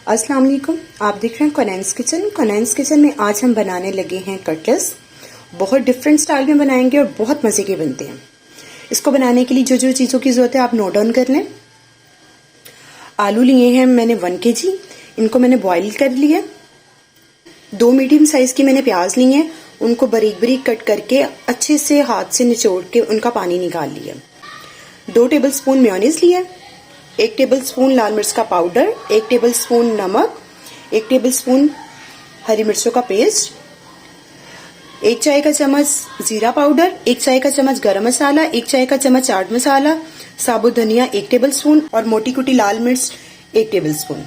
अस्सलाम वालेकुम। आप देख रहे हैं कनैन्स किचन। कनैन्स किचन में आज हम बनाने लगे हैं कटलेट्स। बहुत डिफरेंट स्टाइल में बनाएंगे और बहुत मज़े के बनते हैं। इसको बनाने के लिए जो जो चीज़ों की ज़रूरत है आप नोट डाउन कर लें। आलू लिए हैं मैंने 1 kg, इनको मैंने बॉईल कर लिया। 2 मीडियम साइज़ की मैंने प्याज ली हैं, उनको बारीक बारीक कट करके अच्छे से हाथ से निचोड़ के उनका पानी निकाल लिया। 2 टेबलस्पून मेयोनीज लिया, 1 टेबलस्पून लाल मिर्च का पाउडर, 1 टेबलस्पून नमक, 1 टेबलस्पून हरी मिर्चों का पेस्ट, 1 चाय का चम्मच जीरा पाउडर, 1 चाय का चम्मच गरम मसाला, 1 चाय का चम्मच चाट मसाला, साबुत धनिया 1 टेबलस्पून और मोटी कुटी लाल मिर्च 1 टेबलस्पून।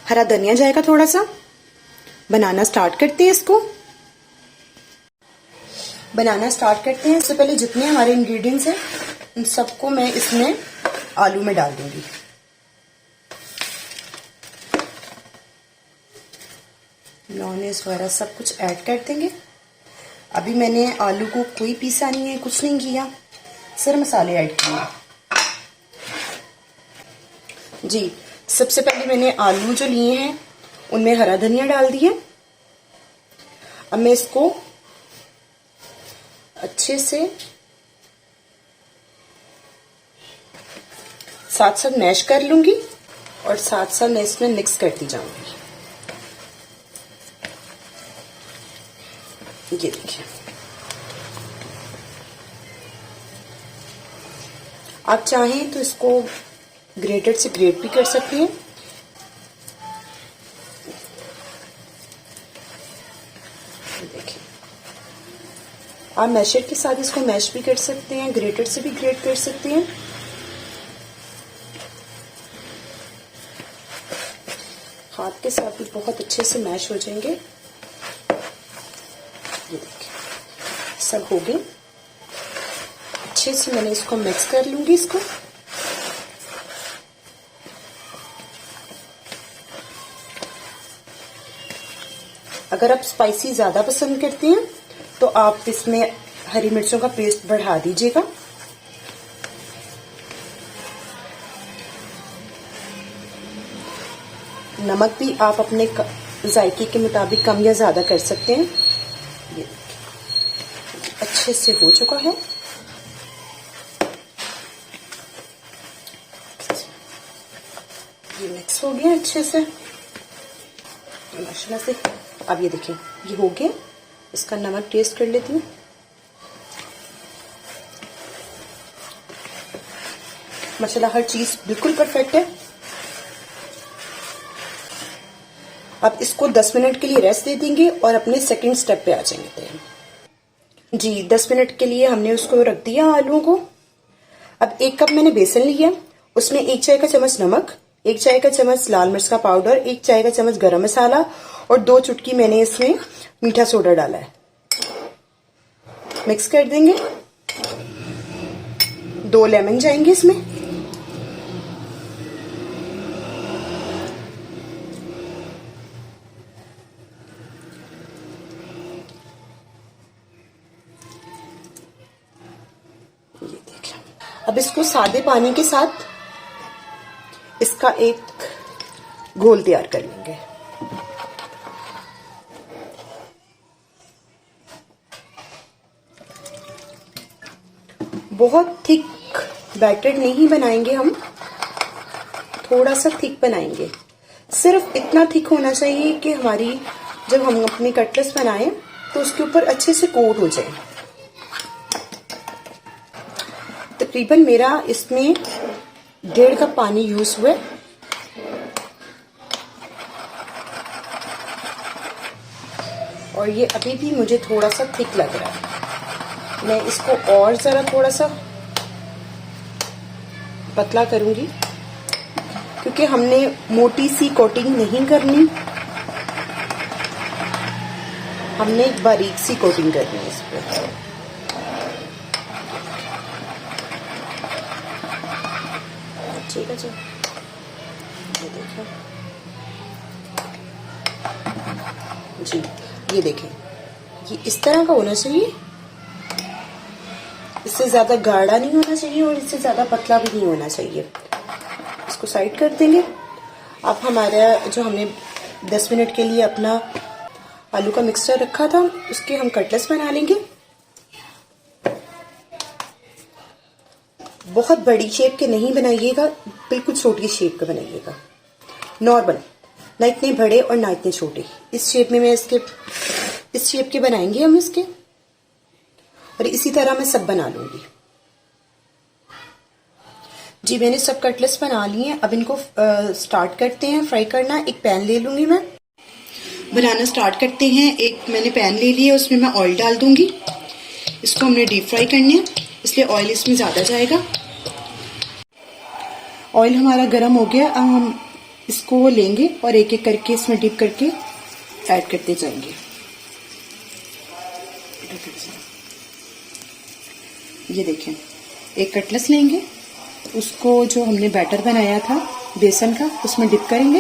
हरा धनिया जाएगा थोड़ा सा। बनाना स्टार्ट करते हैं इसको। बनाना स्टार्ट करते हैं। इससे पहले जितने हमारे इंग्रेडिएंट्स हैं उन सबको मैं इसमें आलू में डाल दूंगी। मेयोनीज वगैरह सब कुछ ऐड कर देंगे। अभी मैंने आलू को कोई पीसा नहीं है, कुछ नहीं किया, सिर्फ मसाले ऐड किए जी। सबसे पहले मैंने आलू जो लिए हैं उनमें हरा धनिया डाल दिया। अब मैं इसको अच्छे से साथ साथ मैश कर लूंगी और साथ साथ मैं इसमें मिक्स करती जाऊंगी। ये देखिए, आप चाहें तो इसको ग्रेटर से ग्रेट भी कर सकते हैं। देखिए, आप मैशर के साथ इसको मैश भी कर सकते हैं, ग्रेटर से भी ग्रेट कर सकते हैं। हाथ के साथ भी बहुत अच्छे से मैश हो जाएंगे। ये देखिए, सब हो गए। अच्छे से मैंने इसको मिक्स कर लूंगी इसको। अगर आप स्पाइसी ज्यादा पसंद करते हैं तो आप इसमें हरी मिर्चों का पेस्ट बढ़ा दीजिएगा। नमक भी आप अपने जायके के मुताबिक कम या ज्यादा कर सकते हैं। ये अच्छे से हो चुका है। ये मिक्स हो गया अच्छे से माशाल्लाह से। अब ये देखिए, ये हो गया। इसका नमक टेस्ट कर लेती हूँ। माशाल्लाह हर चीज बिल्कुल परफेक्ट है। अब इसको 10 मिनट के लिए रेस्ट दे देंगे और अपने सेकंड स्टेप पे आ जाएंगे जी। 10 मिनट के लिए हमने उसको रख दिया आलूओं को। अब 1 कप मैंने बेसन लिया, उसमें 1 चाय का चम्मच नमक, 1 चाय का चम्मच लाल मिर्च का पाउडर, 1 चाय का चम्मच गरम मसाला और 2 चुटकी मैंने इसमें मीठा सोडा डाला है। मिक्स कर देंगे। 2 लेमन जाएंगे इसमें। ये देखिए, अब इसको सादे पानी के साथ इसका एक घोल तैयार कर लेंगे। बहुत थिक बैटर नहीं बनाएंगे हम, थोड़ा सा थिक बनाएंगे। सिर्फ इतना थिक होना चाहिए कि हमारी जब हम अपने कटलेट्स बनाएं तो उसके ऊपर अच्छे से कोट हो जाए। तकरीबन मेरा इसमें 1.5 कप पानी यूज हुआ। और ये अभी भी मुझे थोड़ा सा थिक लग रहा है। मैं इसको और जरा थोड़ा सा पतला करूंगी क्योंकि हमने मोटी सी कोटिंग नहीं करनी, हमने एक बारीक सी कोटिंग करनी है इस पर। ठीक है जी, ये देखिए जी, ये देखें, ये इस तरह का होना चाहिए। इससे ज्यादा गाढ़ा नहीं होना चाहिए और इससे ज्यादा पतला भी नहीं होना चाहिए। इसको साइड कर देंगे। अब हमारा जो हमने 10 मिनट के लिए अपना आलू का मिक्सचर रखा था उसके हम कटलेट्स बना लेंगे। बहुत बड़ी शेप के नहीं बनाइएगा, बिल्कुल छोटी शेप का बनाइएगा, नॉर्मल, ना इतने बड़े और ना इतने छोटे। इस शेप में मैं इस शेप के बनाएंगे हम इसके, और इसी तरह मैं सब बना लूंगी। जी मैंने सब कटलेट्स बना लिए हैं। अब इनको स्टार्ट करते हैं फ्राई करना। एक पैन ले लूंगी, मैं बनाना स्टार्ट करते हैं। एक मैंने पैन ले लिया, उसमें मैं ऑयल डाल दूंगी। इसको हमने डीप फ्राई करने हैं, इसलिए ऑयल इसमें ज्यादा जाएगा। ऑयल हमारा गर्म हो गया। अब हम इसको लेंगे और एक एक करके इसमें डिप करके ऐड करते जाएंगे। ये देखें, एक कटलेट्स लेंगे, उसको जो हमने बैटर बनाया था बेसन का उसमें डिप करेंगे।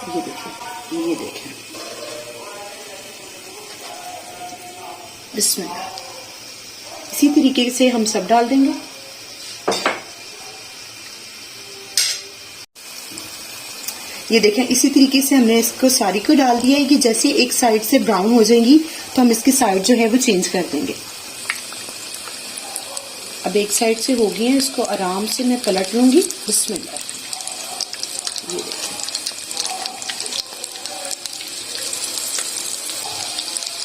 ये देखें, बिस्मिल्लाह। इसी तरीके से हम सब डाल देंगे। ये देखें, इसी तरीके से हमने इसको सारी को डाल दिया है कि जैसे एक साइड से ब्राउन हो जाएंगी तो हम इसकी साइड जो है वो चेंज कर देंगे। अब एक साइड से हो गई है, इसको आराम से मैं पलट लूंगी। बिस्मिल्लाह। ये देखें,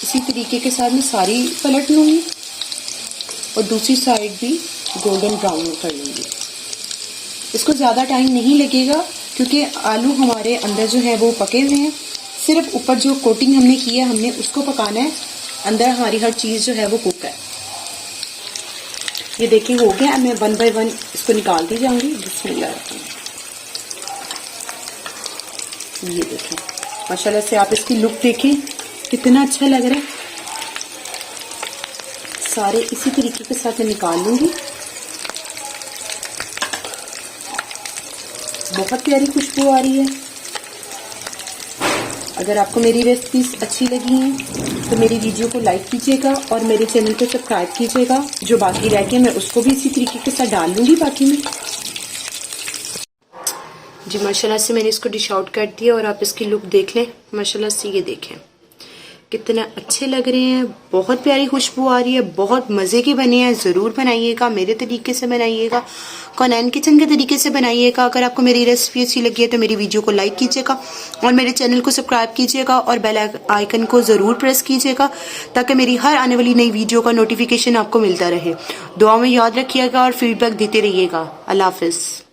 इसी तरीके के साथ मैं सारी पलट लूंगी और दूसरी साइड भी गोल्डन ब्राउन कर लूंगी। इसको ज्यादा टाइम नहीं लगेगा क्योंकि आलू हमारे अंदर जो है वो पके हुए हैं। सिर्फ ऊपर जो कोटिंग हमने की है हमने उसको पकाना है, अंदर हमारी हर चीज जो है वो कुक है। ये देखिए हो गया। मैं 1 बाय 1 इसको निकालती जाऊंगी। बिस्मिल्लाह। ये देखें, माशाल्लाह से आप इसकी लुक देखें कितना अच्छा लग रहा है। सारे इसी तरीके के साथ मैं निकाल लूंगी। बहुत प्यारी खुशबू आ रही है। अगर आपको मेरी रेसिपीज अच्छी लगी हैं तो मेरी वीडियो को लाइक कीजिएगा और मेरे चैनल को सब्सक्राइब कीजिएगा। जो बाकी रह गए मैं उसको भी इसी तरीके के साथ डाल लूंगी बाकी में। जी माशाल्लाह से मैंने इसको डिश आउट कर दिया और आप इसकी लुक देख लें। माशाल्लाह से ये देखें कितना अच्छे लग रहे हैं, बहुत प्यारी खुशबू आ रही है, बहुत मज़े के बने हैं। ज़रूर बनाइएगा, मेरे तरीके से बनाइएगा, कोनैन किचन के तरीके से बनाइएगा। अगर आपको मेरी रेसिपी अच्छी लगी है तो मेरी वीडियो को लाइक कीजिएगा और मेरे चैनल को सब्सक्राइब कीजिएगा और बेल आइकन को ज़रूर प्रेस कीजिएगा ताकि मेरी हर आने वाली नई वीडियो का नोटिफिकेशन आपको मिलता रहे। दुआ में याद रखिएगा और फीडबैक देते रहिएगा। अल्लाह हाफिज़।